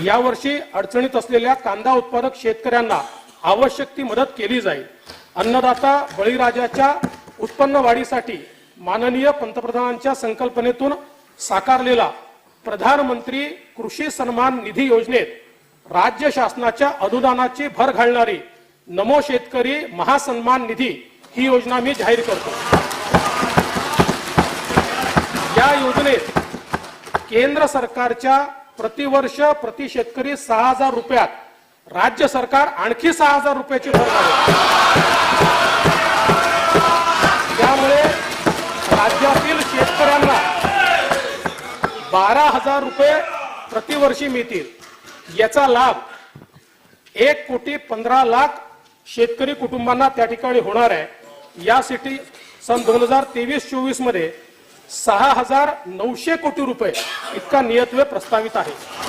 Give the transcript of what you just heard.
यावर्षी अडचणीत असलेल्या कांदा उत्पादक शेतकऱ्यांना आवश्यक ती मदत केली जाईल। अन्नदाता बळीराजाच्या उत्पन्न वाढीसाठी माननीय पंतप्रधानांच्या संकल्पनेतून साकारलेला प्रधानमंत्री कृषी सन्मान निधी योजनेत राज्य शासनाच्या अनुदानाची भर घालणारी नमो शेतकरी महासन्मान निधी ही योजना मी जाहीर करतो। या योजनेत केंद्र सरकारच्या प्रतिवर्ष प्रति शेतकरी 6000 रुपयात राज्य सरकार आणखी 6000 रुपयाची भर घालेल। त्यामुळे राज्यातील शेतकऱ्यांना 12000 रुपये प्रतिवर्षी मिळतील। याचा लाभ 1,15,00,000 शेतकरी कुटुंबांना त्या ठिकाणी होणार आहे। यासाठी सन 2023-24 मध्ये 6900 कोटी रुपये इतका नियतव्यय प्रस्तावित आहे।